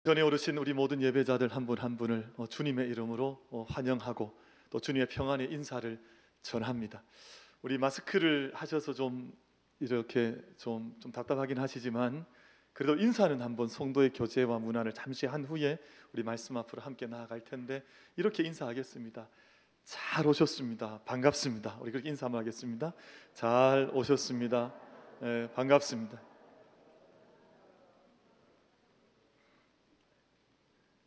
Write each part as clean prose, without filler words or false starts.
전에 오르신 우리 모든 예배자들 한 분 한 분을 주님의 이름으로 환영하고 또 주님의 평안의 인사를 전합니다. 우리 마스크를 하셔서 좀 이렇게 좀 답답하긴 하시지만 그래도 인사는 한번 성도의 교제와 문화를 잠시 한 후에 우리 말씀 앞으로 함께 나아갈 텐데 이렇게 인사하겠습니다. 잘 오셨습니다. 반갑습니다. 우리 그렇게 인사 한번 하겠습니다. 잘 오셨습니다. 반갑습니다.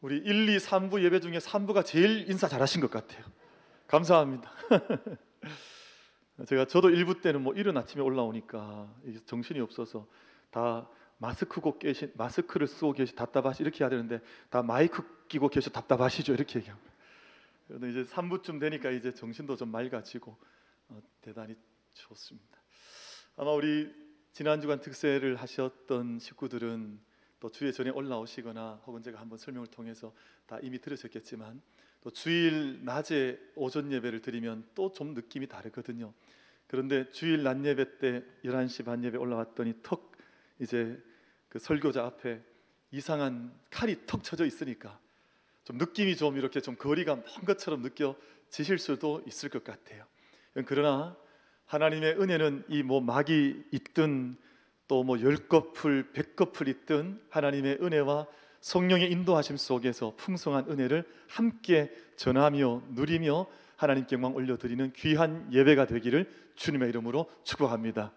우리 1, 2, 3부 예배 중에 3부가 제일 인사 잘하신 것 같아요. 감사합니다. 저도 1부 때는 이른 아침에 올라오니까 정신이 없어서 다 마스크를 쓰고 계시 답답하시 이렇게 해야 되는데 다 마이크 끼고 계셔 답답하시죠 이렇게 얘기합니다. 그런데 이제 3부쯤 되니까 이제 정신도 좀 맑아지고 대단히 좋습니다. 아마 우리 지난 주간 특세를 하셨던 식구들은 또 주일 전에 올라오시거나 혹은 제가 한번 설명을 통해서 다 이미 들으셨겠지만 또 주일 낮에 오전 예배를 드리면 또 좀 느낌이 다르거든요. 그런데 주일 낮 예배 때 11시 반 예배 올라왔더니 턱 이제 그 설교자 앞에 이상한 칼이 턱 쳐져 있으니까 좀 느낌이 좀 이렇게 좀 거리가 먼 것처럼 느껴지실 수도 있을 것 같아요. 그러나 하나님의 은혜는 이 막이 있든 또 10거풀 100거풀 있든 하나님의 은혜와 성령의 인도하심 속에서 풍성한 은혜를 함께 전하며 누리며 하나님께 영광 올려드리는 귀한 예배가 되기를 주님의 이름으로 축복합니다.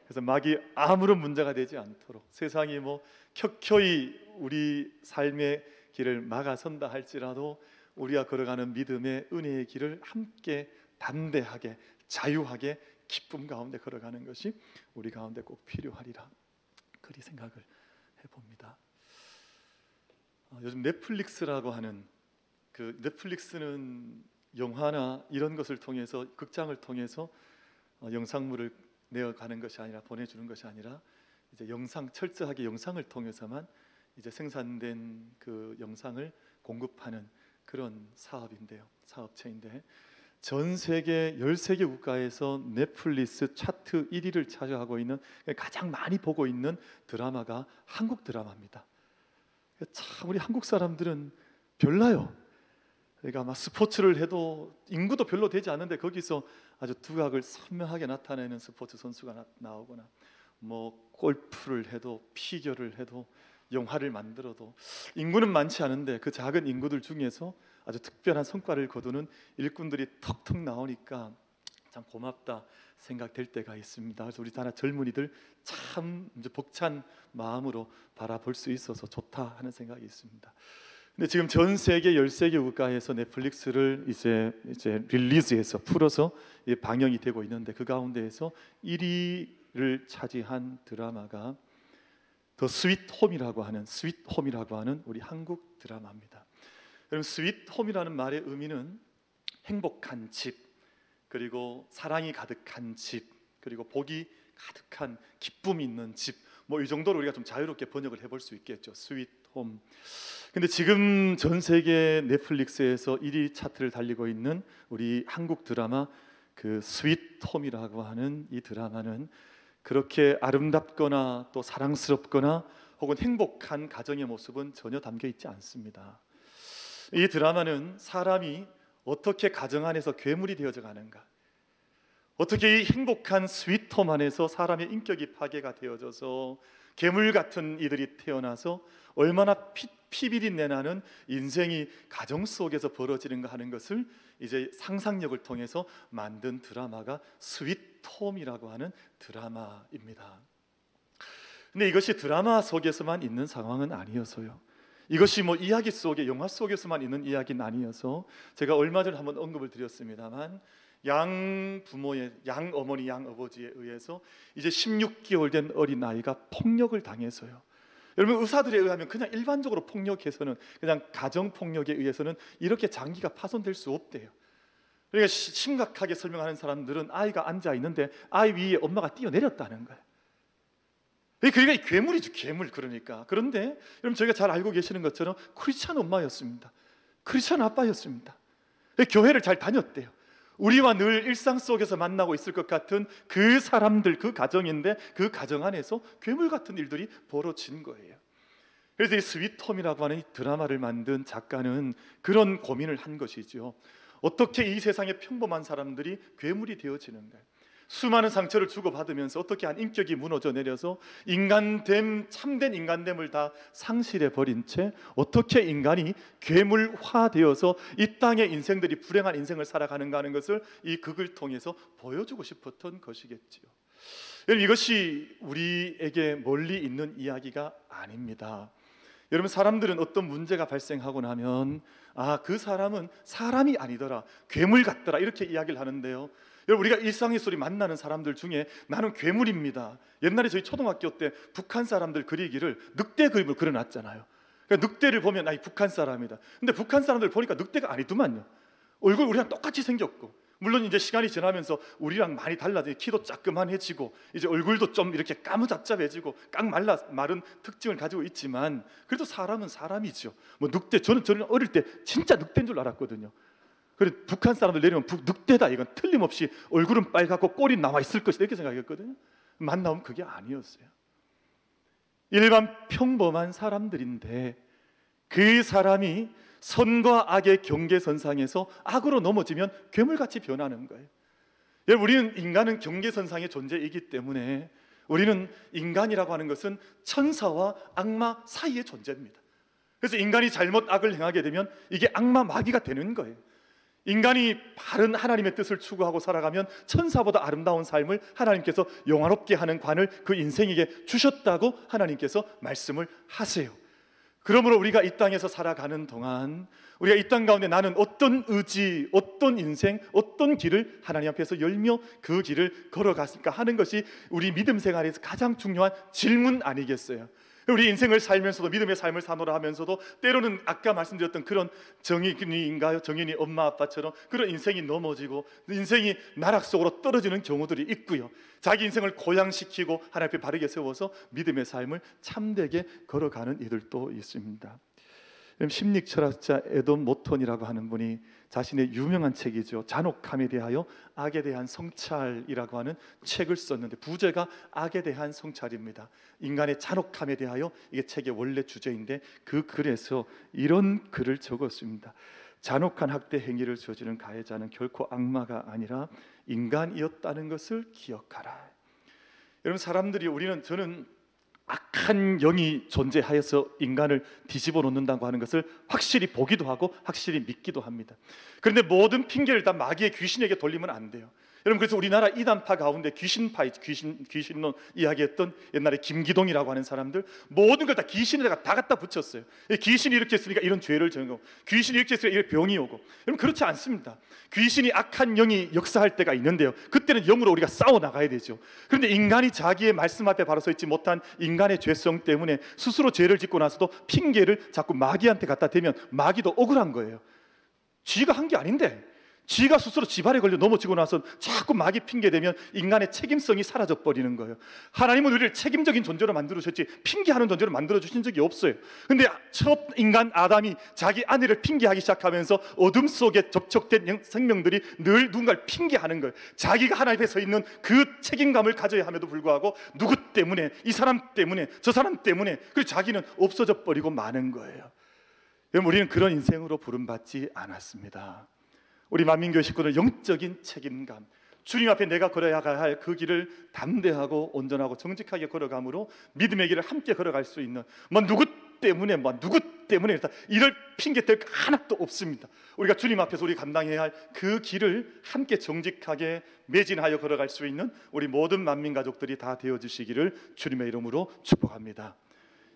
그래서 막이 아무런 문제가 되지 않도록 세상이 켜켜이 우리 삶의 길을 막아선다 할지라도 우리가 걸어가는 믿음의 은혜의 길을 함께 담대하게 자유하게 기쁨 가운데 걸어가는 것이 우리 가운데 꼭 필요하리라 그리 생각을 해봅니다. 요즘 넷플릭스라고 하는 넷플릭스는 영화나 이런 것을 통해서 극장을 통해서 영상물을 내어가는 것이 아니라 보내주는 것이 아니라 이제 철저하게 영상을 통해서만 이제 생산된 그 영상을 공급하는 그런 사업체인데 전 세계 13개 국가에서 넷플릭스 차트 1위를 차지하고 있는 가장 많이 보고 있는 드라마가 한국 드라마입니다. 참 우리 한국 사람들은 별나요. 그러니까 막 스포츠를 해도 인구도 별로 되지 않는데 거기서 아주 두각을 선명하게 나타내는 스포츠 선수가 나오거나 골프를 해도 피겨를 해도 영화를 만들어도 인구는 많지 않은데 그 작은 인구들 중에서 아주 특별한 성과를 거두는 일꾼들이 턱턱 나오니까 참 고맙다 생각될 때가 있습니다. 그래서 우리 나라 젊은이들 참 이제 벅찬 마음으로 바라볼 수 있어서 좋다 하는 생각이 있습니다. 근데 지금 전 세계 13개 국가에서 넷플릭스를 이제 릴리즈해서 풀어서 방영이 되고 있는데 그 가운데에서 1위를 차지한 드라마가 더 스윗 홈이라고 하는 우리 한국 드라마입니다. 여러분 스윗 홈이라는 말의 의미는 행복한 집, 그리고 사랑이 가득한 집, 그리고 복이 가득한 기쁨이 있는 집, 이 정도로 우리가 좀 자유롭게 번역을 해볼 수 있겠죠. 스윗 홈. 근데 지금 전 세계 넷플릭스에서 1위 차트를 달리고 있는 우리 한국 드라마 그 스윗 홈이라고 하는 이 드라마는 그렇게 아름답거나 또 사랑스럽거나 혹은 행복한 가정의 모습은 전혀 담겨 있지 않습니다. 이 드라마는 사람이 어떻게 가정 안에서 괴물이 되어져 가는가, 어떻게 이 행복한 스윗홈 안에서 사람의 인격이 파괴가 되어져서 괴물 같은 이들이 태어나서 얼마나 피비린내 나는 인생이 가정 속에서 벌어지는가 하는 것을 이제 상상력을 통해서 만든 드라마가 스윗홈이라고 하는 드라마입니다. 근데 이것이 드라마 속에서만 있는 상황은 아니어서요. 이것이 이야기 속에 영화 속에서만 있는 이야기는 아니어서 제가 얼마 전에 한번 언급을 드렸습니다만 양 어머니 양 아버지에 의해서 이제 16개월 된 어린 아이가 폭력을 당해서요. 여러분 의사들에 의하면 그냥 일반적으로 폭력해서는 그냥 가정 폭력에 의해서는 이렇게 장기가 파손될 수 없대요. 그러니까 심각하게 설명하는 사람들은 아이가 앉아 있는데 아이 위에 엄마가 뛰어내렸다는 거예요. 그러니까 괴물이죠, 괴물. 그러니까 그런데 여러분 저희가 잘 알고 계시는 것처럼 크리스찬 엄마였습니다. 크리스찬 아빠였습니다. 교회를 잘 다녔대요. 우리와 늘 일상 속에서 만나고 있을 것 같은 그 사람들, 그 가정인데 그 가정 안에서 괴물 같은 일들이 벌어진 거예요. 그래서 이 스윗홈이라고 하는 이 드라마를 만든 작가는 그런 고민을 한 것이죠. 어떻게 이 세상의 평범한 사람들이 괴물이 되어지는가? 수많은 상처를 주고받으면서 어떻게 한 인격이 무너져 내려서 인간됨, 참된 인간됨을 다 상실해 버린 채 어떻게 인간이 괴물화되어서 이 땅의 인생들이 불행한 인생을 살아가는가 하는 것을 이 극을 통해서 보여주고 싶었던 것이겠지요. 여러분, 이것이 우리에게 멀리 있는 이야기가 아닙니다. 여러분, 사람들은 어떤 문제가 발생하고 나면 그 사람은 사람이 아니더라, 괴물 같더라, 이렇게 이야기를 하는데요. 여러분, 우리가 일상에서 만나는 사람들 중에 나는 괴물입니다. 옛날에 저희 초등학교 때 북한 사람들 그리기를 늑대 그림을 그려놨잖아요. 그러니까 늑대를 보면 이 북한 사람이다. 근데 북한 사람들 보니까 늑대가 아니더만요. 얼굴 우리랑 똑같이 생겼고, 물론 이제 시간이 지나면서 우리랑 많이 달라져, 키도 조그만해지고 이제 얼굴도 좀 이렇게 까무잡잡해지고 깡 말라 마른 특징을 가지고 있지만 그래도 사람은 사람이죠. 뭐 늑대, 저는 어릴 때 진짜 늑대인 줄 알았거든요. 그래, 북한 사람들 내리면 늑대다, 이건 틀림없이 얼굴은 빨갛고 꼬리 나와 있을 것이다, 이렇게 생각했거든요. 만나면 그게 아니었어요. 일반 평범한 사람들인데 그 사람이 선과 악의 경계선상에서 악으로 넘어지면 괴물같이 변하는 거예요. 우리는 인간은 경계선상의 존재이기 때문에 우리는 인간이라고 하는 것은 천사와 악마 사이의 존재입니다. 그래서 인간이 잘못 악을 행하게 되면 이게 악마 마귀가 되는 거예요. 인간이 바른 하나님의 뜻을 추구하고 살아가면 천사보다 아름다운 삶을 하나님께서 영화롭게 하는 관을 그 인생에게 주셨다고 하나님께서 말씀을 하세요. 그러므로 우리가 이 땅에서 살아가는 동안 우리가 이 땅 가운데 나는 어떤 의지, 어떤 인생, 어떤 길을 하나님 앞에서 열며 그 길을 걸어갔을까 하는 것이 우리 믿음 생활에서 가장 중요한 질문 아니겠어요? 우리 인생을 살면서도 믿음의 삶을 사노라 하면서도 때로는 아까 말씀드렸던 그런 정인이인가요? 정인이 엄마 아빠처럼 그런 인생이 넘어지고 인생이 나락 속으로 떨어지는 경우들이 있고요. 자기 인생을 고양시키고 하나님 앞에 바르게 세워서 믿음의 삶을 참되게 걸어가는 이들도 있습니다. 심리철학자 에돈 모턴이라고 하는 분이 자신의 유명한 책이죠, 잔혹함에 대하여 악에 대한 성찰이라고 하는 책을 썼는데 부제가 악에 대한 성찰입니다. 인간의 잔혹함에 대하여, 이게 책의 원래 주제인데 그 글에서 이런 글을 적었습니다. 잔혹한 학대 행위를 저지른 가해자는 결코 악마가 아니라 인간이었다는 것을 기억하라. 여러분, 사람들이 저는 악한 영이 존재하여서 인간을 뒤집어 놓는다고 하는 것을 확실히 보기도 하고 확실히 믿기도 합니다. 그런데 모든 핑계를 다 마귀의 귀신에게 돌리면 안 돼요. 여러분, 그래서 우리나라 이단파 가운데 귀신파, 귀신론 이야기했던 옛날에 김기동이라고 하는 사람들 모든 걸 다 귀신에다가 다 갖다 붙였어요. 귀신이 이렇게 했으니까 이런 죄를 지는 거고, 귀신이 이렇게 했으니까 이런 병이 오고. 여러분, 그렇지 않습니다. 귀신이 악한 영이 역사할 때가 있는데요, 그때는 영으로 우리가 싸워 나가야 되죠. 그런데 인간이 자기의 말씀 앞에 바로 서 있지 못한 인간의 죄성 때문에 스스로 죄를 짓고 나서도 핑계를 자꾸 마귀한테 갖다 대면 마귀도 억울한 거예요. 쥐가 한 게 아닌데 쥐가 스스로 지발에 걸려 넘어지고 나서 자꾸 마귀 핑계대면 인간의 책임성이 사라져버리는 거예요. 하나님은 우리를 책임적인 존재로 만들어주셨지 핑계하는 존재로 만들어주신 적이 없어요. 근데 첫 인간 아담이 자기 아내를 핑계하기 시작하면서 어둠 속에 접촉된 생명들이 늘 누군가를 핑계하는 거예요. 자기가 하나님 앞에 서 있는 그 책임감을 가져야 함에도 불구하고 누구 때문에, 이 사람 때문에, 저 사람 때문에, 그리고 자기는 없어져 버리고 마는 거예요. 여러분, 우리는 그런 인생으로 부름받지 않았습니다. 우리 만민교회 식구들 영적인 책임감, 주님 앞에 내가 걸어야 할 그 길을 담대하고 온전하고 정직하게 걸어감으로 믿음의 길을 함께 걸어갈 수 있는, 누구 때문에 이럴 핑계댈 거 하나도 없습니다. 우리가 주님 앞에서 우리 감당해야 할 그 길을 함께 정직하게 매진하여 걸어갈 수 있는 우리 모든 만민 가족들이 다 되어주시기를 주님의 이름으로 축복합니다.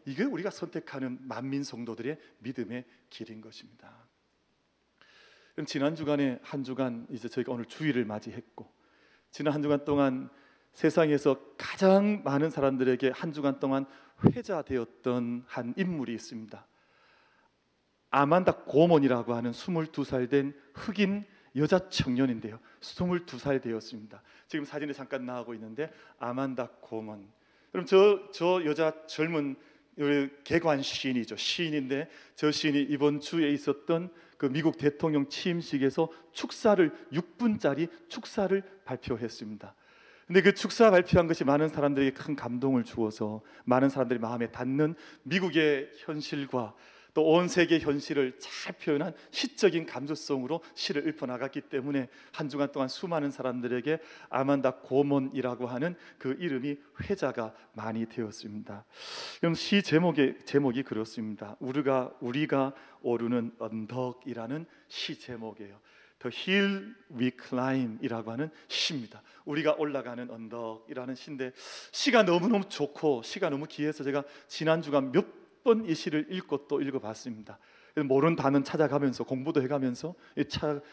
이게 우리가 선택하는 만민 성도들의 믿음의 길인 것입니다. 그럼 지난 주간에 한 주간 이제 저희가 오늘 주일을 맞이했고, 지난 한 주간 동안 세상에서 가장 많은 사람들에게 한 주간 동안 회자되었던 한 인물이 있습니다. 아만다 고먼이라고 하는 22살 된 흑인 여자 청년인데요, 22살 되었습니다. 지금 사진에 잠깐 나오고 있는데 아만다 고먼. 그럼 저 여자 젊은 개관 시인이죠. 시인인데 저 시인이 이번 주에 있었던 그 미국 대통령 취임식에서 축사를 6분짜리 축사를 발표했습니다. 근데 그 축사 발표한 것이 많은 사람들에게 큰 감동을 주어서 많은 사람들이 마음에 닿는 미국의 현실과 또 온 세계 현실을 잘 표현한 시적인 감수성으로 시를 읊어나갔기 때문에 한 주간 동안 수많은 사람들에게 아만다 고먼이라고 하는 그 이름이 회자가 많이 되었습니다. 그럼 시 제목이 그렇습니다. 우리가 오르는 언덕이라는 시 제목이에요. The Hill We Climb이라고 하는 시입니다. 우리가 올라가는 언덕이라는 시인데, 시가 너무너무 좋고 시가 너무 귀해서 제가 지난주가 몇 번 이 시를 읽고 또 읽어봤습니다. 모르는 단어 찾아가면서 공부도 해가면서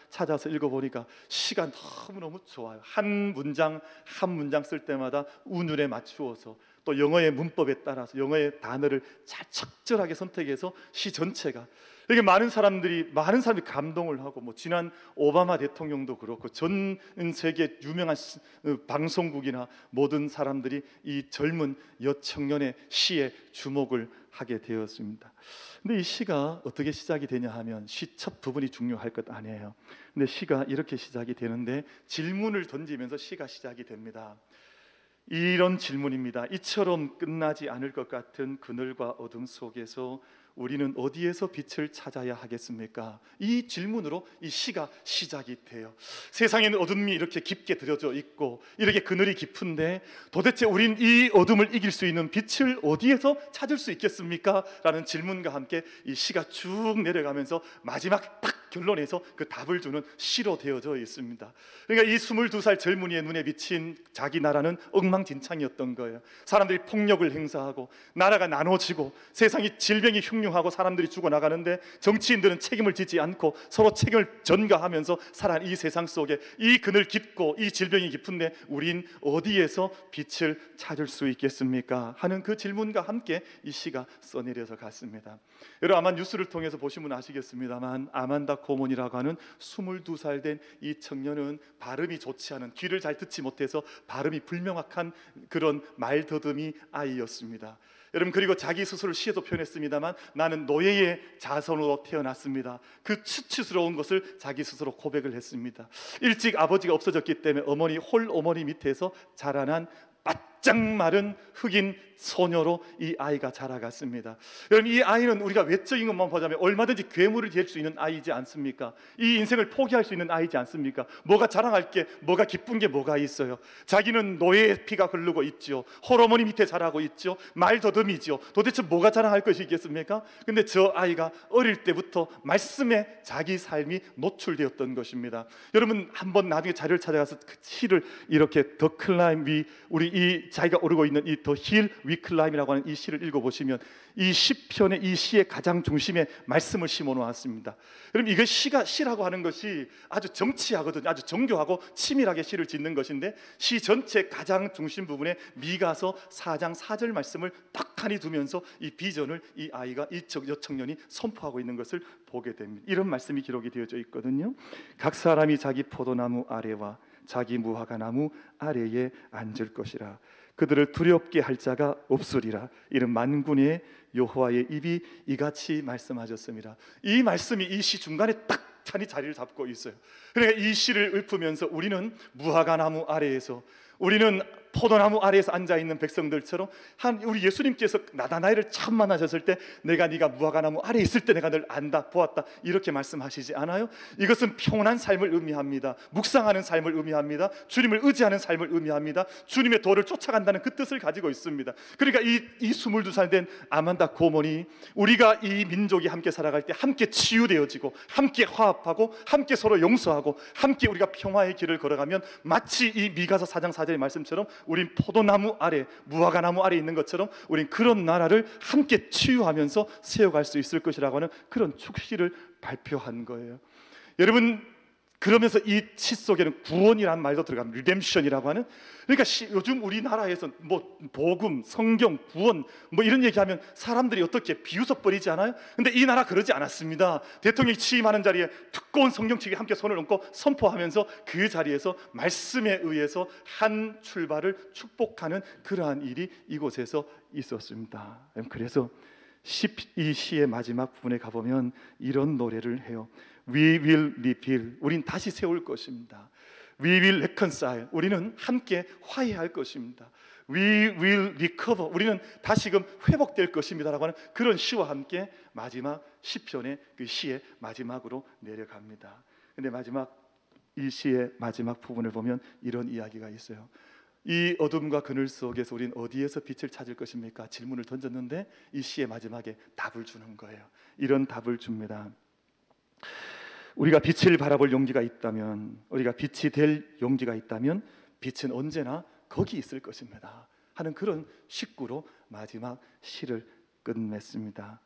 찾아서 읽어보니까 시가 너무너무 좋아요. 한 문장 한 문장 쓸 때마다 운율에 맞추어서 또 영어의 문법에 따라서 영어의 단어를 잘 적절하게 선택해서 시 전체가 이게 많은 사람들이 감동을 하고, 지난 오바마 대통령도 그렇고 전 세계 유명한 방송국이나 모든 사람들이 이 젊은 여청년의 시에 주목을 하게 되었습니다. 근데 이 시가 어떻게 시작이 되냐 하면 시 첫 부분이 중요할 것 아니에요. 근데 시가 이렇게 시작이 되는데 질문을 던지면서 시가 시작이 됩니다. 이런 질문입니다. 이처럼 끝나지 않을 것 같은 그늘과 어둠 속에서 우리는 어디에서 빛을 찾아야 하겠습니까? 이 질문으로 이 시가 시작이 돼요. 세상에는 어둠이 이렇게 깊게 들여져 있고 이렇게 그늘이 깊은데 도대체 우린 이 어둠을 이길 수 있는 빛을 어디에서 찾을 수 있겠습니까? 라는 질문과 함께 이 시가 쭉 내려가면서 마지막 딱 결론에서 그 답을 주는 시로 되어져 있습니다. 그러니까 이 22살 젊은이의 눈에 비친 자기 나라는 엉망진창이었던 거예요. 사람들이 폭력을 행사하고 나라가 나눠지고 세상이 질병이 흉흉하고 사람들이 죽어나가는데 정치인들은 책임을 지지 않고 서로 책임을 전가하면서 살아가는 이 세상 속에 이 그늘 깊고 이 질병이 깊은데 우린 어디에서 빛을 찾을 수 있겠습니까? 하는 그 질문과 함께 이 시가 써내려서 갔습니다. 여러분 아마 뉴스를 통해서 보시면 아시겠습니다만 아만다 고먼이라고 하는 22살 된 이 청년은 발음이 좋지 않은, 귀를 잘 듣지 못해서 발음이 불명확한 그런 말더듬이 아이였습니다. 여러분, 그리고 자기 스스로를 시에도 표현했습니다만 나는 노예의 자손으로 태어났습니다. 그 수치스러운 것을 자기 스스로 고백을 했습니다. 일찍 아버지가 없어졌기 때문에 어머니 밑에서 자라난 바짝 마른 흑인 소녀로 이 아이가 자라갔습니다. 여러분, 이 아이는 우리가 외적인 것만 보자면 얼마든지 괴물이 될 수 있는 아이지 않습니까? 이 인생을 포기할 수 있는 아이지 않습니까? 뭐가 자랑할 게, 뭐가 기쁜 게 뭐가 있어요? 자기는 노예의 피가 흐르고 있죠. 홀어머니 밑에 자라고 있죠. 말더듬이죠. 도대체 뭐가 자랑할 것이 있겠습니까? 근데 저 아이가 어릴 때부터 말씀에 자기 삶이 노출되었던 것입니다. 여러분 한번 나중에 자료를 찾아가서 그 시를 이렇게 더 클라임 위, 우리 이 자기가 오르고 있는 이 더 힐 위 클라임이라고 하는 이 시를 읽어보시면 이 시편의 이 시의 가장 중심에 말씀을 심어 놓았습니다. 여러분, 이거 시라고 하는 것이 아주 정치하거든요. 아주 정교하고 치밀하게 시를 짓는 것인데 시 전체 가장 중심 부분에 미가서 4장 4절 말씀을 딱 하니 두면서 이 비전을 이 아이가, 이 여청년이 선포하고 있는 것을 보게 됩니다. 이런 말씀이 기록이 되어져 있거든요. 각 사람이 자기 포도나무 아래와 자기 무화과 나무 아래에 앉을 것이라. 그들을 두렵게 할 자가 없으리라. 이는 만군의 여호와의 입이 이같이 말씀하셨습니다. 이 말씀이 이 시 중간에 딱 찬이 자리를 잡고 있어요. 그러니까 이 시를 읊으면서 우리는 무화과 나무 아래에서, 우리는 포도나무 아래에서 앉아있는 백성들처럼 우리 예수님께서 나다나엘을 처음 만나셨을 때 네가 무화과나무 아래에 있을 때 내가 널 안다 보았다 이렇게 말씀하시지 않아요? 이것은 평온한 삶을 의미합니다. 묵상하는 삶을 의미합니다. 주님을 의지하는 삶을 의미합니다. 주님의 도를 쫓아간다는 그 뜻을 가지고 있습니다. 그러니까 이 22살 된 아만다 고먼이 우리가 이 민족이 함께 살아갈 때 함께 치유되어지고 함께 화합하고 함께 서로 용서하고 함께 우리가 평화의 길을 걸어가면 마치 이 미가서 4장 4절의 말씀처럼 우린 포도나무 아래, 무화과나무 아래 있는 것처럼 우린 그런 나라를 함께 치유하면서 세워갈 수 있을 것이라고 하는 그런 축시를 발표한 거예요. 여러분, 그러면서 이 시 속에는 구원이라는 말도 들어갑니다. 리뎀션이라고 하는. 그러니까 요즘 우리나라에서 뭐 복음, 성경, 구원 뭐 이런 얘기하면 사람들이 어떻게 비웃어 버리지 않아요? 근데 이 나라 그러지 않았습니다. 대통령이 취임하는 자리에 두꺼운 성경책에 함께 손을 얹고 선포하면서 그 자리에서 말씀에 의해서 한 출발을 축복하는 그러한 일이 이곳에서 있었습니다. 그래서 이 시의 마지막 부분에 가보면 이런 노래를 해요. We will rebuild. 우린 다시 세울 것입니다. We will reconcile. 우리는 함께 화해할 것입니다. We will recover. 우리는 다시금 회복될 것입니다라고 하는 그런 시와 함께 마지막 시편의 그 시의 마지막으로 내려갑니다. 근데 마지막 이 시의 마지막 부분을 보면 이런 이야기가 있어요. 이 어둠과 그늘 속에서 우린 어디에서 빛을 찾을 것입니까? 질문을 던졌는데 이 시의 마지막에 답을 주는 거예요. 이런 답을 줍니다. 우리가 빛을 바라볼 용기가 있다면, 우리가 빛이 될 용기가 있다면 빛은 언제나 거기 있을 것입니다 하는 그런 식구로 마지막 시를 끝맺습니다.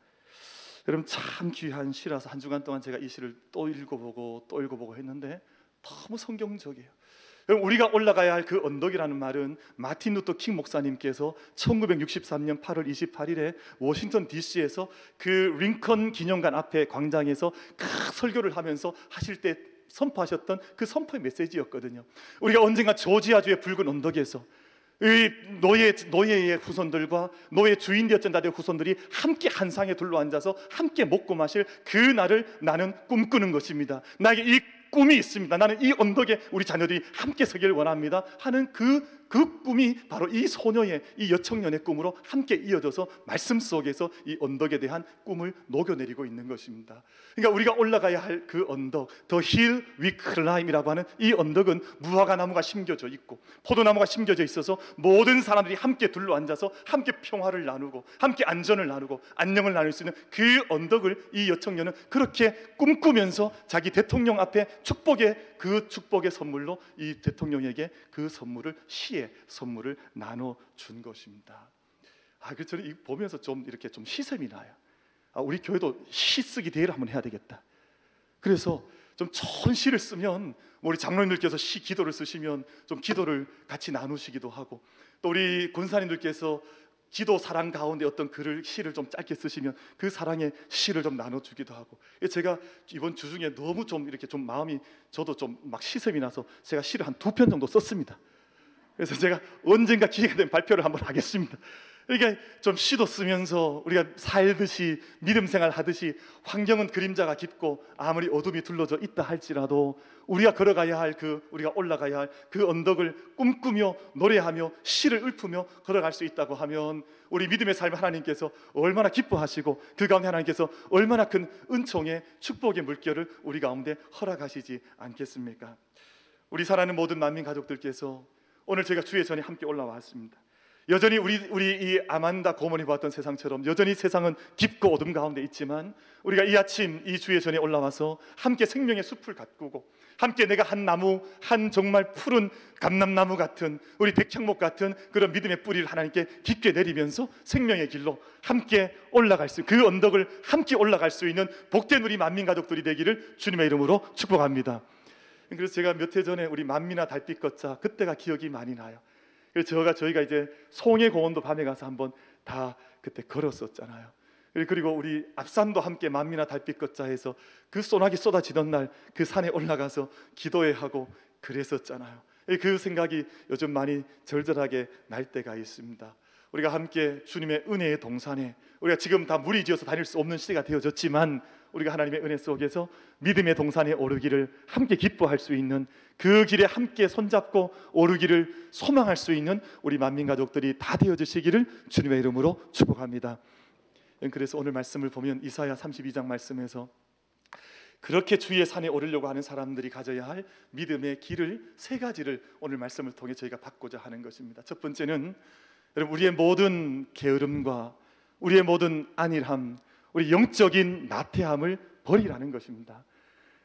여러분, 참 귀한 시라서 한 주간 동안 제가 이 시를 또 읽어보고 또 읽어보고 했는데 너무 성경적이에요. 여러분, 우리가 올라가야 할 그 언덕이라는 말은 마틴 루터 킹 목사님께서 1963년 8월 28일에 워싱턴 DC에서 그 링컨 기념관 앞에 광장에서 설교를 하면서 하실 때 선포하셨던 그 선포의 메시지였거든요. 우리가 언젠가 조지아주의 붉은 언덕에서 이 노예의 후손들과 노예 주인 되었던 자들의 후손들이 함께 한 상에 둘러앉아서 함께 먹고 마실 그 날을 나는 꿈꾸는 것입니다. 나에게 이 꿈이 있습니다. 나는 이 언덕에 우리 자녀들이 함께 서기를 원합니다 하는 그 꿈이 바로 이 소녀의, 이 여청년의 꿈으로 함께 이어져서 말씀 속에서 이 언덕에 대한 꿈을 녹여내리고 있는 것입니다. 그러니까 우리가 올라가야 할 그 언덕, The Hill We Climb이라고 하는 이 언덕은 무화과 나무가 심겨져 있고 포도나무가 심겨져 있어서 모든 사람들이 함께 둘러앉아서 함께 평화를 나누고 함께 안전을 나누고 안녕을 나눌 수 있는 그 언덕을 이 여청년은 그렇게 꿈꾸면서 자기 대통령 앞에 축복의 선물로 이 대통령에게 그 선물을, 시의 선물을 나눠준 것입니다. 그래서 저는 보면서 좀 이렇게 좀 시샘이 나요. 우리 교회도 시 쓰기 대회를 한번 해야 되겠다. 그래서 좀 좋은 시를 쓰면 우리 장로님들께서 시 기도를 쓰시면 좀 기도를 같이 나누시기도 하고, 또 우리 권사님들께서 기도 사랑 가운데 어떤 글을, 시를 좀 짧게 쓰시면 그 사랑의 시를 좀 나눠주기도 하고, 제가 이번 주 중에 너무 좀 이렇게 좀 마음이, 저도 좀 막 시샘이 나서 제가 시를 한 2편 정도 썼습니다. 그래서 제가 언젠가 기회가 되면 발표를 한번 하겠습니다. 그러니까 좀 시도 쓰면서 우리가 살듯이, 믿음 생활 하듯이, 환경은 그림자가 깊고 아무리 어둠이 둘러져 있다 할지라도 우리가 걸어가야 할 우리가 올라가야 할 그 언덕을 꿈꾸며 노래하며 시를 읊으며 걸어갈 수 있다고 하면 우리 믿음의 삶을 하나님께서 얼마나 기뻐하시고 그 가운데 하나님께서 얼마나 큰 은총의 축복의 물결을 우리 가운데 허락하시지 않겠습니까? 우리 사랑하는 모든 만민 가족들께서 오늘 저희가 주의 전에 함께 올라왔습니다. 여전히 우리 이 아만다 고모니 보았던 세상처럼 여전히 세상은 깊고 어둠 가운데 있지만, 우리가 이 아침 이 주의 전에 올라와서 함께 생명의 숲을 가꾸고 함께 내가 한 나무, 한 정말 푸른 감람나무 같은, 우리 백향목 같은 그런 믿음의 뿌리를 하나님께 깊게 내리면서 생명의 길로 함께 올라갈 수, 그 언덕을 함께 올라갈 수 있는 복된 우리 만민 가족들이 되기를 주님의 이름으로 축복합니다. 그래서 제가 몇 해 전에 우리 만미나 달빛 걷자, 그때가 기억이 많이 나요. 그래서 저희가 이제 송해 공원도 밤에 가서 한번 다 그때 걸었었잖아요. 그리고 우리 앞산도 함께 만미나 달빛 걷자 해서 그 소나기 쏟아지던 날 그 산에 올라가서 기도회 하고 그랬었잖아요. 그 생각이 요즘 많이 절절하게 날 때가 있습니다. 우리가 함께 주님의 은혜의 동산에, 우리가 지금 다 무리 지어서 다닐 수 없는 시대가 되어졌지만 우리가 하나님의 은혜 속에서 믿음의 동산에 오르기를 함께 기뻐할 수 있는, 그 길에 함께 손잡고 오르기를 소망할 수 있는 우리 만민 가족들이 다 되어주시기를 주님의 이름으로 축복합니다. 그래서 오늘 말씀을 보면 이사야 32장 말씀에서 그렇게 주의 산에 오르려고 하는 사람들이 가져야 할 믿음의 길을, 3가지를 오늘 말씀을 통해 저희가 받고자 하는 것입니다. 첫 번째는 여러분, 우리의 모든 게으름과 우리의 모든 안일함, 우리 영적인 나태함을 버리라는 것입니다.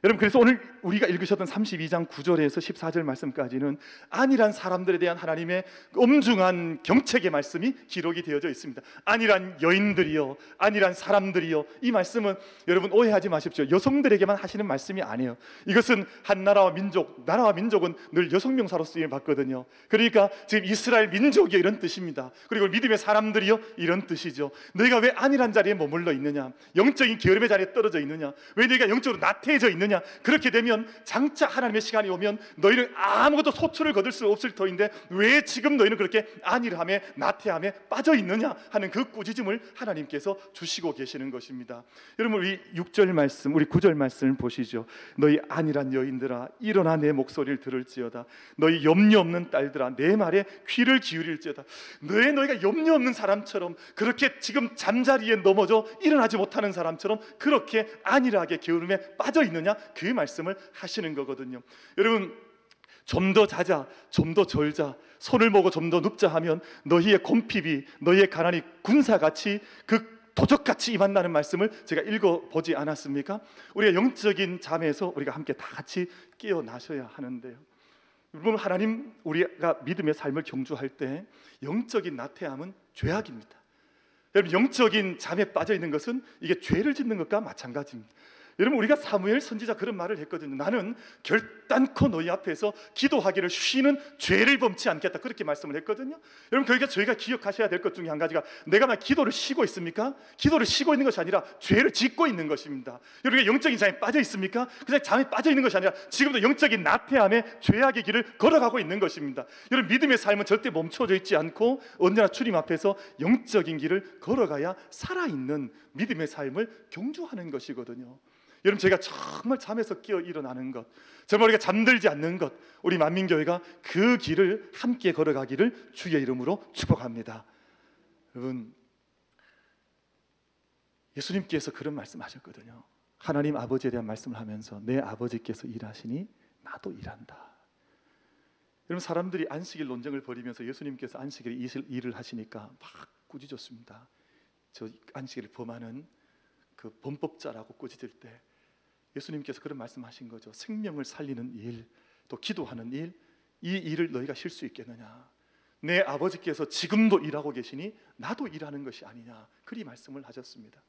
여러분, 그래서 오늘 우리가 읽으셨던 32장 9절에서 14절 말씀까지는 안일한 사람들에 대한 하나님의 엄중한 경책의 말씀이 기록이 되어져 있습니다. 안일한 여인들이요, 안일한 사람들이요, 이 말씀은 여러분 오해하지 마십시오. 여성들에게만 하시는 말씀이 아니에요. 이것은 한 나라와 민족, 나라와 민족은 늘 여성 명사로 쓰임을 받거든요. 그러니까 지금 이스라엘 민족이요, 이런 뜻입니다. 그리고 믿음의 사람들이요, 이런 뜻이죠. 너희가 왜 안일한 자리에 머물러 있느냐, 영적인 게으름의 자리에 떨어져 있느냐, 왜 너희가 영적으로 나태해져 있느냐, 있느냐? 그렇게 되면 장차 하나님의 시간이 오면 너희는 아무것도 소출을 거둘 수 없을 터인데 왜 지금 너희는 그렇게 안일함에 나태함에 빠져 있느냐 하는 그 꾸짖음을 하나님께서 주시고 계시는 것입니다. 여러분, 우리 6절 말씀, 우리 9절 말씀을 보시죠. 너희 안일한 여인들아 일어나 내 목소리를 들을지어다. 너희 염려 없는 딸들아 내 말에 귀를 기울일지어다. 너희가 염려 없는 사람처럼, 그렇게 지금 잠자리에 넘어져 일어나지 못하는 사람처럼 그렇게 안일하게 게으름에 빠져 있느냐, 그 말씀을 하시는 거거든요. 여러분, 좀 더 자자, 좀 더 졸자, 손을 모고 좀 더 눕자 하면 너희의 곰핍이, 너희의 가난이 군사같이 그 도적같이 임한다는 말씀을 제가 읽어보지 않았습니까? 우리가 영적인 잠에서 우리가 함께 다 같이 깨어나셔야 하는데요. 여러분, 하나님, 우리가 믿음의 삶을 경주할 때 영적인 나태함은 죄악입니다. 여러분, 영적인 잠에 빠져 있는 것은 이게 죄를 짓는 것과 마찬가지입니다. 여러분, 우리가 사무엘 선지자 그런 말을 했거든요. 나는 결단코 너희 앞에서 기도하기를 쉬는 죄를 범치 않겠다, 그렇게 말씀을 했거든요. 여러분, 그러니까 저희가 기억하셔야 될 것 중에 한 가지가, 내가 막 기도를 쉬고 있습니까? 기도를 쉬고 있는 것이 아니라 죄를 짓고 있는 것입니다. 여러분, 영적인 잠에 빠져 있습니까? 그냥 잠에 빠져 있는 것이 아니라 지금도 영적인 나태함에 죄악의 길을 걸어가고 있는 것입니다. 여러분, 믿음의 삶은 절대 멈춰져 있지 않고 언제나 주님 앞에서 영적인 길을 걸어가야 살아있는 믿음의 삶을 경주하는 것이거든요. 여러분, 제가 정말 잠에서 깨어 일어나는 것, 정말 우리가 잠들지 않는 것, 우리 만민교회가 그 길을 함께 걸어가기를 주의 이름으로 축복합니다. 여러분, 예수님께서 그런 말씀하셨거든요. 하나님 아버지에 대한 말씀을 하면서 내 아버지께서 일하시니 나도 일한다. 여러분, 사람들이 안식일 논쟁을 벌이면서 예수님께서 안식일에 일을 하시니까 막 꾸짖었습니다. 저 안식일을 범하는 그 범법자라고 꾸짖을 때 예수님께서 그런 말씀하신 거죠. 생명을 살리는 일, 또 기도하는 일, 이 일을 너희가 쉴 수 있겠느냐? 내 아버지께서 지금도 일하고 계시니 나도 일하는 것이 아니냐, 그리 말씀을 하셨습니다.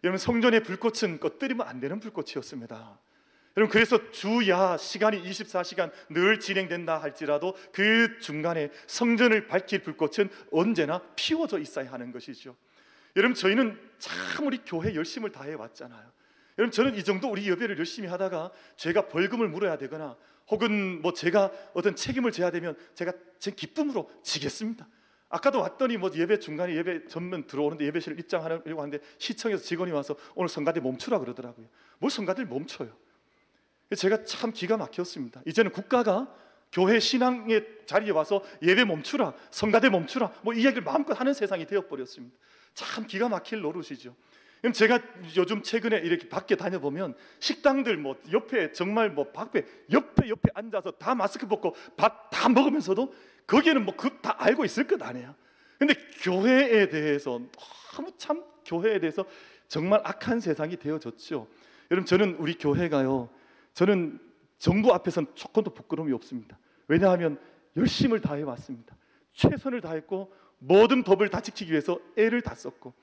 여러분, 성전의 불꽃은 꺼뜨리면 안 되는 불꽃이었습니다. 여러분, 그래서 주야 시간이 24시간 늘 진행된다 할지라도 그 중간에 성전을 밝힐 불꽃은 언제나 피워져 있어야 하는 것이죠. 여러분, 저희는 참 우리 교회 열심을 다해 왔잖아요. 여러분, 저는 이 정도 우리 예배를 열심히 하다가 제가 벌금을 물어야 되거나 혹은 뭐 제가 어떤 책임을 져야 되면 제가 제 기쁨으로 지겠습니다. 아까도 왔더니 뭐 예배 중간에 예배 전면 들어오는데 예배실 입장하려고 하는데 시청에서 직원이 와서 오늘 성가대 멈추라 그러더라고요. 뭘 성가대를 멈춰요? 제가 참 기가 막혔습니다. 이제는 국가가 교회 신앙의 자리에 와서 예배 멈추라, 성가대 멈추라, 뭐 이 얘기를 마음껏 하는 세상이 되어버렸습니다. 참 기가 막힐 노릇이죠. 제가 요즘 최근에 이렇게 밖에 다녀보면 식당들 뭐 옆에 정말 뭐 밖에 옆에 앉아서 다 마스크 벗고 밥 다 먹으면서도 거기에는 뭐 그 다 알고 있을 것 아니에요. 근데 교회에 대해서 너무 참 교회에 대해서 정말 악한 세상이 되어졌죠. 여러분, 저는 우리 교회가요, 저는 정부 앞에서는 조금도 부끄러움이 없습니다. 왜냐하면 열심을 다해 왔습니다. 최선을 다했고 모든 법을 다 지키기 위해서 애를 다 썼고,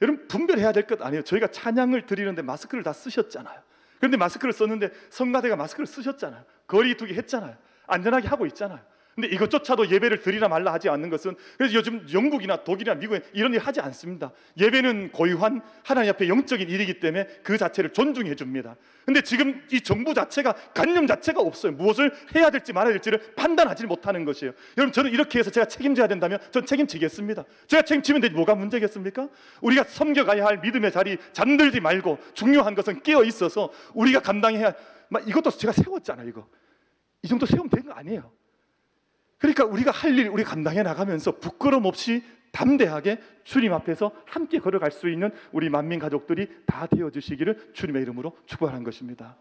여러분, 분별해야 될 것 아니에요. 저희가 찬양을 드리는데 마스크를 다 쓰셨잖아요. 그런데 마스크를 썼는데 성가대가 마스크를 쓰셨잖아요. 거리 두기 했잖아요. 안전하게 하고 있잖아요. 근데 이것조차도 예배를 드리라 말라 하지 않는 것은, 그래서 요즘 영국이나 독일이나 미국에 이런 일 하지 않습니다. 예배는 고유한 하나님 앞에 영적인 일이기 때문에 그 자체를 존중해 줍니다. 근데 지금 이 정부 자체가 관념 자체가 없어요. 무엇을 해야 될지 말아야 될지를 판단하지 못하는 것이에요. 여러분, 저는 이렇게 해서 제가 책임져야 된다면 전 책임지겠습니다. 제가 책임지면 되지 뭐가 문제겠습니까? 우리가 섬겨가야 할 믿음의 자리 잠들지 말고, 중요한 것은 깨어 있어서 우리가 감당해야, 이것도 제가 세웠잖아요. 이거 이 정도 세우면 된 거 아니에요. 그러니까 우리가 할 일 우리 감당해 나가면서 부끄럼 없이 담대하게 주님 앞에서 함께 걸어갈 수 있는 우리 만민 가족들이 다 되어주시기를 주님의 이름으로 축복하는 것입니다.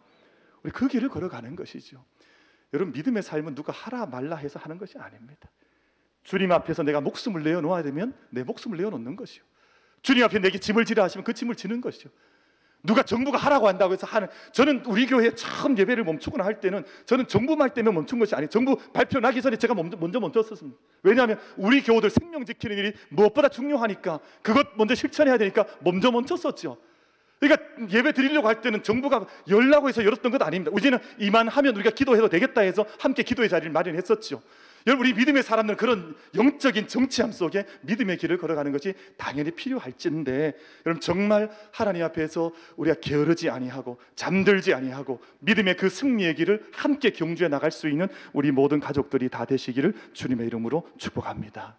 우리 그 길을 걸어가는 것이죠. 여러분, 믿음의 삶은 누가 하라 말라 해서 하는 것이 아닙니다. 주님 앞에서 내가 목숨을 내어놓아야 되면 내 목숨을 내어놓는 것이요, 주님 앞에 내게 짐을 지라 하시면 그 짐을 지는 것이요, 누가 정부가 하라고 한다고 해서 하는, 저는 우리 교회 처음 예배를 멈추거나 할 때는 저는 정부 말 때문에 멈춘 것이 아니에요. 정부 발표 나기 전에 제가 먼저 멈췄었습니다. 왜냐하면 우리 교우들 생명 지키는 일이 무엇보다 중요하니까 그것 먼저 실천해야 되니까 먼저 멈췄었죠. 그러니까 예배 드리려고 할 때는 정부가 열라고 해서 열었던 것 아닙니다. 이제는 이만하면 우리가 기도해도 되겠다 해서 함께 기도의 자리를 마련했었죠. 여러분, 우리 믿음의 사람들은 그런 영적인 정치함 속에 믿음의 길을 걸어가는 것이 당연히 필요할진데, 여러분 정말 하나님 앞에서 우리가 게으르지 아니하고 잠들지 아니하고 믿음의 그 승리의 길을 함께 경주해 나갈 수 있는 우리 모든 가족들이 다 되시기를 주님의 이름으로 축복합니다.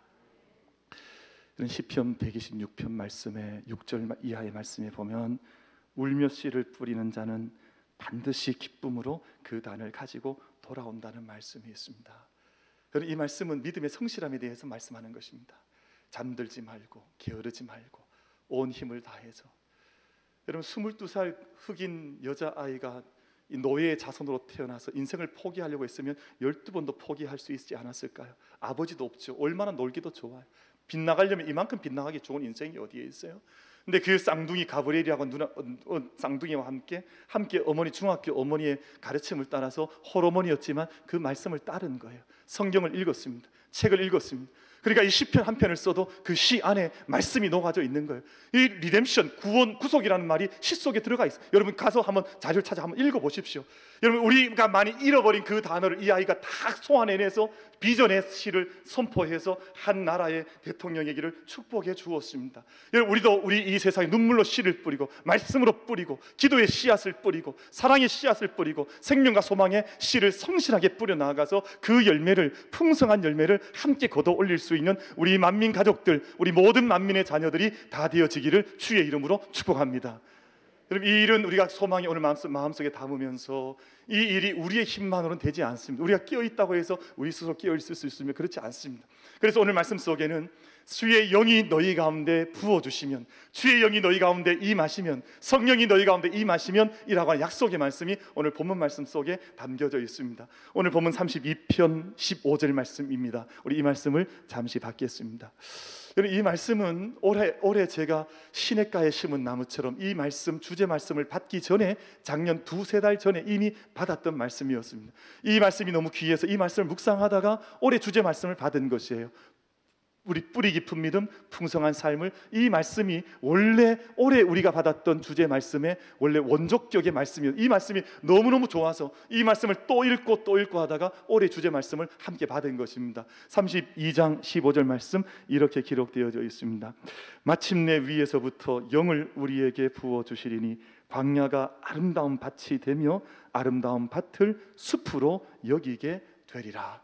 시편 126편 말씀의 6절 이하의 말씀에 보면 울며 씨를 뿌리는 자는 반드시 기쁨으로 그 단을 가지고 돌아온다는 말씀이 있습니다. 여러분, 이 말씀은 믿음의 성실함에 대해서 말씀하는 것입니다. 잠들지 말고 게으르지 말고 온 힘을 다해서. 여러분, 22살 흑인 여자아이가 이 노예의 자손으로 태어나서 인생을 포기하려고 했으면 12번도 포기할 수 있지 않았을까요? 아버지도 없죠. 얼마나 놀기도 좋아요. 빗나가려면 이만큼 빗나가기 좋은 인생이 어디에 있어요? 근데 그 쌍둥이 가브리엘이라고 누나 쌍둥이와 함께 어머니, 중학교 어머니의 가르침을 따라서 홀어머니였지만 그 말씀을 따른 거예요. 성경을 읽었습니다. 책을 읽었습니다. 그러니까 이 시편 한 편을 써도 그 시 안에 말씀이 녹아져 있는 거예요. 이 리뎀션, 구원, 구속이라는 말이 시 속에 들어가 있어요. 여러분 가서 한번 자료를 찾아 한번 읽어보십시오. 여러분, 우리가 많이 잃어버린 그 단어를 이 아이가 다 소환해내서 비전의 시를 선포해서 한 나라의 대통령의 길을 축복해 주었습니다. 여러분, 우리도 우리 이 세상에 눈물로 씨를 뿌리고 말씀으로 뿌리고 기도의 씨앗을 뿌리고 사랑의 씨앗을 뿌리고 생명과 소망의 씨를 성실하게 뿌려나가서 그 열매를, 풍성한 열매를 함께 걷어 올릴 수 있는 우리 만민 가족들, 우리 모든 만민의 자녀들이 다 되어지기를 주의 이름으로 축복합니다. 여러분, 이 일은 우리가 소망이 오늘 마음속에 담으면서 이 일이 우리의 힘만으로는 되지 않습니다. 우리가 깨어있다고 해서 우리 스스로 깨어있을 수 있으면 그렇지 않습니다. 그래서 오늘 말씀 속에는 주의 영이 너희 가운데 부어주시면, 주의 영이 너희 가운데 임하시면, 성령이 너희 가운데 임하시면 이라고 하는 약속의 말씀이 오늘 본문 말씀 속에 담겨져 있습니다. 오늘 본문 32편 15절 말씀입니다. 우리 이 말씀을 잠시 받겠습니다. 여러분, 이 말씀은 올해 제가 시냇가에 심은 나무처럼 이 말씀, 주제 말씀을 받기 전에 작년 2-3달 전에 이미 받았던 말씀이었습니다. 이 말씀이 너무 귀해서 이 말씀을 묵상하다가 올해 주제 말씀을 받은 것이에요. 우리 뿌리 깊은 믿음, 풍성한 삶을, 이 말씀이 원래 올해 우리가 받았던 주제 말씀의 원래 원조격의 말씀이에요. 이 말씀이 너무너무 좋아서 이 말씀을 또 읽고 또 읽고 하다가 올해 주제 말씀을 함께 받은 것입니다. 32장 15절 말씀 이렇게 기록되어져 있습니다. 마침내 위에서부터 영을 우리에게 부어주시리니 광야가 아름다운 밭이 되며 아름다운 밭을 숲으로 여기게 되리라.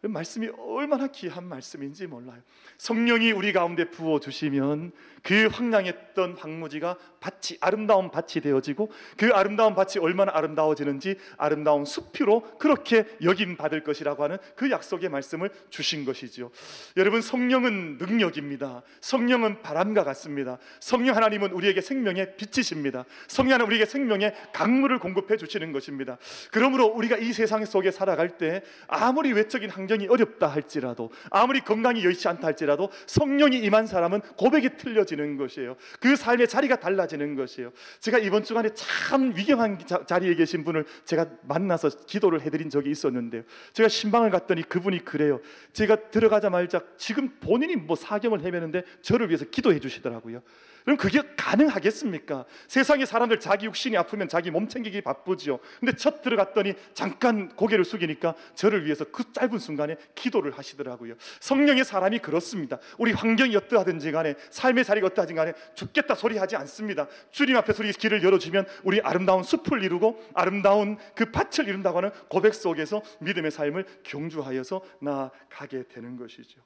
말씀이 얼마나 귀한 말씀인지 몰라요. 성령이 우리 가운데 부어주시면 그 황량했던 황무지가 밭이, 아름다운 밭이 되어지고 그 아름다운 밭이 얼마나 아름다워지는지 아름다운 숲으로 그렇게 여김받을 것이라고 하는 그 약속의 말씀을 주신 것이죠. 여러분, 성령은 능력입니다. 성령은 바람과 같습니다. 성령 하나님은 우리에게 생명의 빛이십니다. 성령 하나님은 우리에게 생명의 강물을 공급해 주시는 것입니다. 그러므로 우리가 이 세상 속에 살아갈 때 아무리 외적인 환경이 어렵다 할지라도, 아무리 건강이 여의치 않다 할지라도 성령이 임한 사람은 고백이 틀려지는 것이에요. 그 삶의 자리가 달라지는 것이에요. 제가 이번 주간에 참 위경한 자리에 계신 분을 제가 만나서 기도를 해드린 적이 있었는데요, 제가 신방을 갔더니 그분이 그래요. 제가 들어가자마자 지금 본인이 뭐 사경을 헤매는데 저를 위해서 기도해 주시더라고요. 그럼 그게 가능하겠습니까? 세상의 사람들 자기 육신이 아프면 자기 몸 챙기기 바쁘죠. 근데 첫 들어갔더니 잠깐 고개를 숙이니까 저를 위해서 그 짧은 순간에 기도를 하시더라고요. 성령의 사람이 그렇습니다. 우리 환경이 어떠하든지 간에, 삶의 자리가 어떠하든지 간에 죽겠다 소리하지 않습니다. 주님 앞에서 우리 길을 열어주면 우리 아름다운 숲을 이루고 아름다운 그 밭을 이룬다고 하는 고백 속에서 믿음의 삶을 경주하여서 나아가게 되는 것이죠.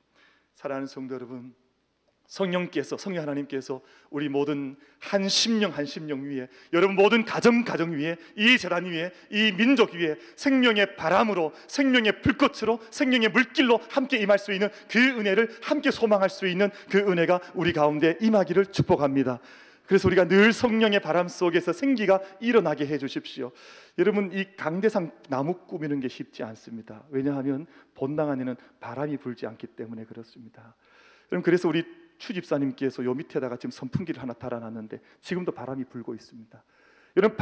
사랑하는 성도 여러분, 성령께서, 성령 하나님께서 우리 모든 한 심령 위에, 여러분 모든 가정 위에, 이 재단 위에, 이 민족 위에 생명의 바람으로, 생명의 불꽃으로, 생명의 물길로 함께 임할 수 있는 그 은혜를 함께 소망할 수 있는 그 은혜가 우리 가운데 임하기를 축복합니다. 그래서 우리가 늘 성령의 바람 속에서 생기가 일어나게 해 주십시오. 여러분, 이 강대상 나무 꾸미는 게 쉽지 않습니다. 왜냐하면 본당 안에는 바람이 불지 않기 때문에 그렇습니다. 여러분, 그래서 우리 추 집사님께서 요 밑에다가 지금 선풍기를 하나 달아놨는데 지금도 바람이 불고 있습니다. 여러분,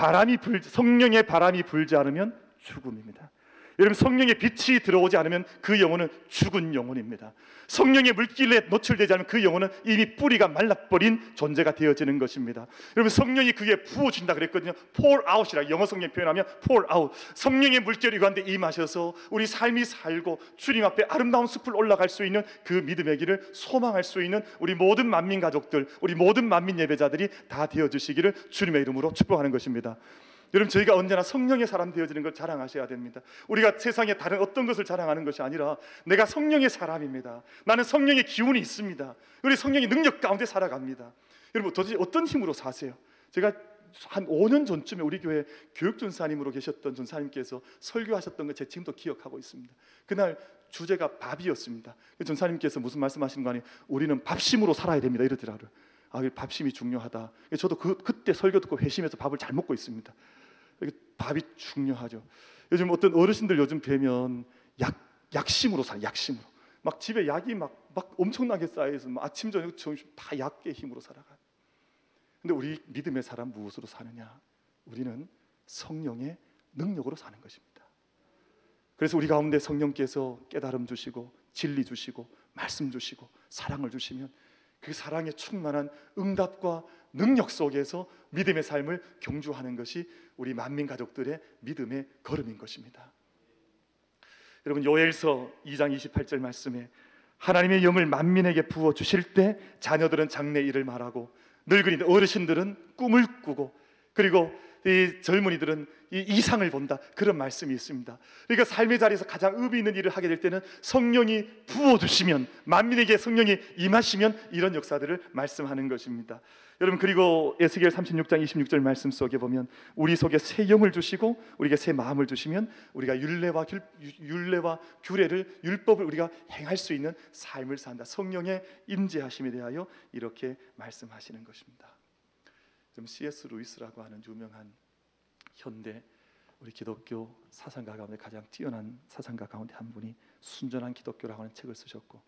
성령의 바람이 불지 않으면 죽음입니다. 여러분, 성령의 빛이 들어오지 않으면 그 영혼은 죽은 영혼입니다. 성령의 물길에 노출되지 않으면 그 영혼은 이미 뿌리가 말라버린 존재가 되어지는 것입니다. 여러분, 성령이 그게 부어준다 그랬거든요. pour out이라 영어 성경 표현하면 pour out. 성령의 물결이 가운데 임하셔서 우리 삶이 살고 주님 앞에 아름다운 숲을 올라갈 수 있는 그 믿음의 길을 소망할 수 있는 우리 모든 만민 가족들, 우리 모든 만민 예배자들이 다 되어주시기를 주님의 이름으로 축복하는 것입니다. 여러분, 저희가 언제나 성령의 사람 되어지는 걸 자랑하셔야 됩니다. 우리가 세상에 다른 어떤 것을 자랑하는 것이 아니라 내가 성령의 사람입니다. 나는 성령의 기운이 있습니다. 우리 성령의 능력 가운데 살아갑니다. 여러분, 도대체 어떤 힘으로 사세요? 제가 한 5년 전쯤에 우리 교회 교육전사님으로 계셨던 전사님께서 설교하셨던 거 제 지금도 기억하고 있습니다. 그날 주제가 밥이었습니다. 전사님께서 무슨 말씀하시는 거 아니에요? 우리는 밥심으로 살아야 됩니다 이러더라고요. 밥심이 중요하다. 저도 그때 설교 듣고 회심해서 밥을 잘 먹고 있습니다. 밥이 중요하죠. 요즘 어떤 어르신들 요즘 뵈면 약심으로 살아요. 약심으로. 막 집에 약이 막 엄청나게 쌓여서 아침 저녁 점심 다 약의 힘으로 살아가요. 근데 우리 믿음의 사람 무엇으로 사느냐? 우리는 성령의 능력으로 사는 것입니다. 그래서 우리 가운데 성령께서 깨달음 주시고 진리 주시고 말씀 주시고 사랑을 주시면 그 사랑에 충만한 응답과 능력 속에서 믿음의 삶을 경주하는 것이 우리 만민 가족들의 믿음의 걸음인 것입니다. 여러분, 요엘서 2장 28절 말씀에 하나님의 영을 만민에게 부어 주실 때 자녀들은 장래 일을 말하고 늙은이 어르신들은 꿈을 꾸고 그리고 이 젊은이들은 이 이상을 본다, 그런 말씀이 있습니다. 그러니까 삶의 자리에서 가장 의미 있는 일을 하게 될 때는 성령이 부어주시면, 만민에게 성령이 임하시면 이런 역사들을 말씀하는 것입니다. 여러분, 그리고 에스겔 36장 26절 말씀 속에 보면 우리 속에 새 영을 주시고 우리에게 새 마음을 주시면 우리가 율례와 규례를, 율법을 우리가 행할 수 있는 삶을 산다. 성령의 임재하심에 대하여 이렇게 말씀하시는 것입니다. C.S. 루이스라고 하는 유명한 현대 우리 기독교 사상가 가운데 가장 뛰어난 사상가 가운데 한 분이 순전한 기독교라고 하는 책을 쓰셨고,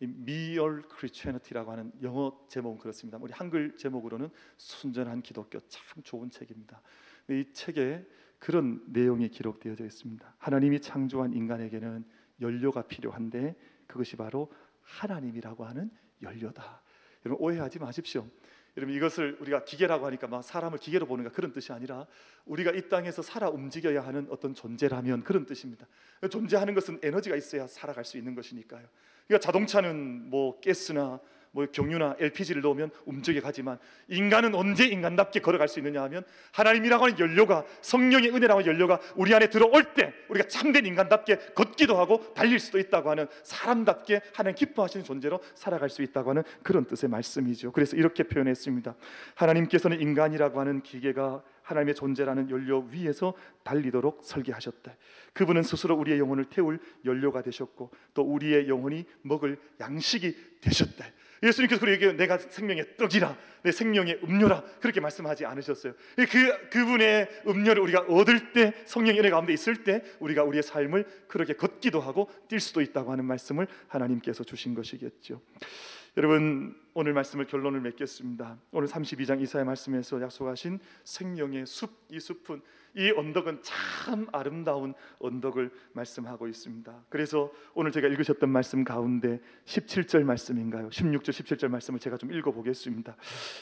이 Mere Christianity라고 하는 영어 제목은 그렇습니다. 우리 한글 제목으로는 순전한 기독교, 참 좋은 책입니다. 이 책에 그런 내용이 기록되어 있습니다. 하나님이 창조한 인간에게는 연료가 필요한데 그것이 바로 하나님이라고 하는 연료다. 여러분, 오해하지 마십시오. 여러분, 이것을 우리가 기계라고 하니까 막 사람을 기계로 보는가 그런 뜻이 아니라 우리가 이 땅에서 살아 움직여야 하는 어떤 존재라면 그런 뜻입니다. 존재하는 것은 에너지가 있어야 살아갈 수 있는 것이니까요. 그러니까 자동차는 뭐 가스나 뭐 경유나 LPG를 넣으면 움직여 가지만 인간은 언제 인간답게 걸어갈 수 있느냐 하면 하나님이라고 하는 연료가, 성령의 은혜라고 하는 연료가 우리 안에 들어올 때 우리가 참된 인간답게 걷기도 하고 달릴 수도 있다고 하는, 사람답게 하나님 기뻐하시는 존재로 살아갈 수 있다고 하는 그런 뜻의 말씀이죠. 그래서 이렇게 표현했습니다. 하나님께서는 인간이라고 하는 기계가 하나님의 존재라는 연료 위에서 달리도록 설계하셨다. 그분은 스스로 우리의 영혼을 태울 연료가 되셨고 또 우리의 영혼이 먹을 양식이 되셨다. 예수님께서 그에게 내가 생명의 떡이라, 내 생명의 음료라 그렇게 말씀하지 않으셨어요. 그분의 음료를 우리가 얻을 때, 성령의 은혜 가운데 있을 때 우리가 우리의 삶을 그렇게 걷기도 하고 뛸 수도 있다고 하는 말씀을 하나님께서 주신 것이겠죠. 여러분, 오늘 말씀을 결론을 맺겠습니다. 오늘 32장 이사야 말씀에서 약속하신 생명의 숲, 이 숲은, 이 언덕은 참 아름다운 언덕을 말씀하고 있습니다. 그래서 오늘 제가 읽으셨던 말씀 가운데 17절 말씀인가요? 16절 17절 말씀을 제가 좀 읽어보겠습니다.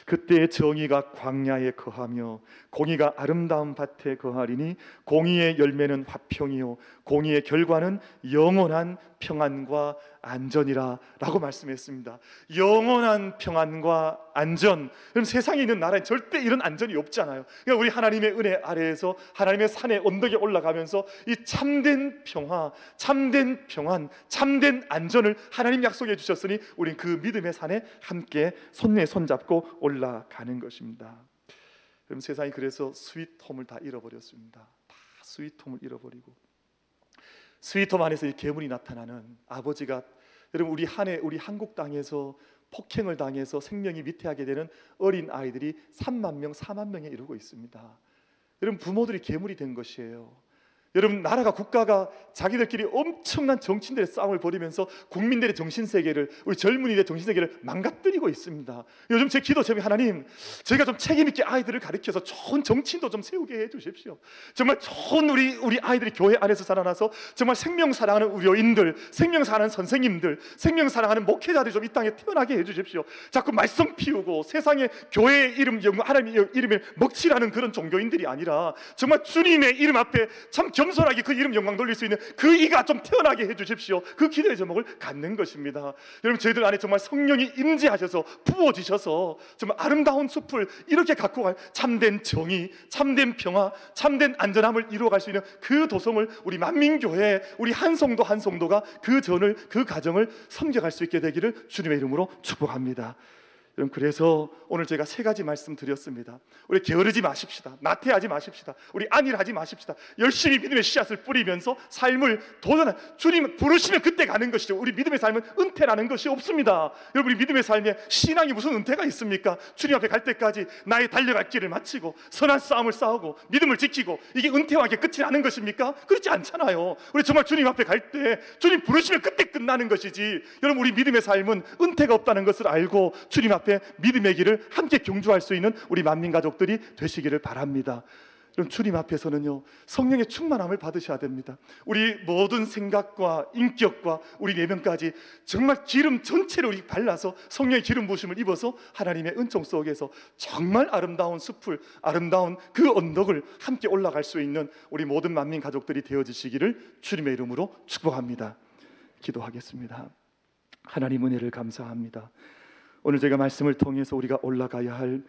그때 정의가 광야에 거하며 공의가 아름다운 밭에 거하리니 공의의 열매는 화평이요 공의의 결과는 영원한 평안과 안전이라 라고 말씀했습니다. 영원한 평안과 안전. 그럼 세상에 있는 나라에 절대 이런 안전이 없잖아요. 그러니까 우리 하나님의 은혜 아래에서 하나님의 산의 언덕에 올라가면서 이 참된 평화, 참된 평안, 참된 안전을 하나님 약속해 주셨으니 우린 그 믿음의 산에 함께 손에 손잡고 올라가는 것입니다. 그럼 세상이 그래서 스위트홈을 다 잃어버렸습니다. 다 스위트홈을 잃어버리고 스위트홈 안에서 이 괴물이 나타나는 아버지가, 여러분, 우리 한국 땅에서 폭행을 당해서 생명이 위태하게 되는 어린 아이들이 3만 명, 4만 명에 이르고 있습니다. 여러분, 부모들이 괴물이 된 것이에요. 여러분, 나라가 국가가 자기들끼리 엄청난 정치인들의 싸움을 벌이면서 국민들의 정신세계를, 우리 젊은이들의 정신세계를 망가뜨리고 있습니다. 요즘 제 기도 제목이 하나님, 저희가 좀 책임있게 아이들을 가르쳐서 좋은 정치인도 좀 세우게 해주십시오. 정말 좋은 우리 아이들이 교회 안에서 자라나서 정말 생명 사랑하는 우리 여인들, 생명 사랑하는 선생님들, 생명 사랑하는 목회자들이 좀 이 땅에 태어나게 해주십시오. 자꾸 말썽 피우고 세상에 교회의 이름, 하나님의 이름에 먹칠하는 그런 종교인들이 아니라 정말 주님의 이름 앞에 참 겸손하게 그 이름 영광 돌릴 수 있는 그 이가 좀 태어나게 해주십시오. 그 기도의 제목을 갖는 것입니다. 여러분, 저희들 안에 정말 성령이 임재하셔서 부어지셔서 정말 아름다운 숲을 이렇게 갖고 갈 참된 정의, 참된 평화, 참된 안전함을 이루어갈 수 있는 그 도성을 우리 만민교회, 우리 한 성도 한 성도가 그 전을, 그 가정을 섬겨갈 수 있게 되기를 주님의 이름으로 축복합니다. 여러분, 그래서 오늘 제가 3가지 말씀드렸습니다. 우리 게으르지 마십시다. 나태하지 마십시다. 우리 안일하지 마십시다. 열심히 믿음의 씨앗을 뿌리면서 삶을 도전한, 주님 부르시면 그때 가는 것이죠. 우리 믿음의 삶은 은퇴라는 것이 없습니다. 여러분, 우리 믿음의 삶에 신앙이 무슨 은퇴가 있습니까? 주님 앞에 갈 때까지 나의 달려갈 길을 마치고 선한 싸움을 싸우고 믿음을 지키고, 이게 은퇴와 이게 끝이 나는 것입니까? 그렇지 않잖아요. 우리 정말 주님 앞에 갈 때 주님 부르시면 그때 끝나는 것이지, 여러분, 우리 믿음의 삶은 은퇴가 없다는 것을 알고 주님 앞에 믿음의 길을 함께 경주할 수 있는 우리 만민 가족들이 되시기를 바랍니다. 그럼 주님 앞에서는요, 성령의 충만함을 받으셔야 됩니다. 우리 모든 생각과 인격과 우리 내면까지 정말 기름 전체를 우리 발라서 성령의 기름 부으심을 입어서 하나님의 은총 속에서 정말 아름다운 숲을, 아름다운 그 언덕을 함께 올라갈 수 있는 우리 모든 만민 가족들이 되어지시기를 주님의 이름으로 축복합니다. 기도하겠습니다. 하나님, 은혜를 감사합니다. 오늘 제가 말씀을 통해서 우리가 올라가야 할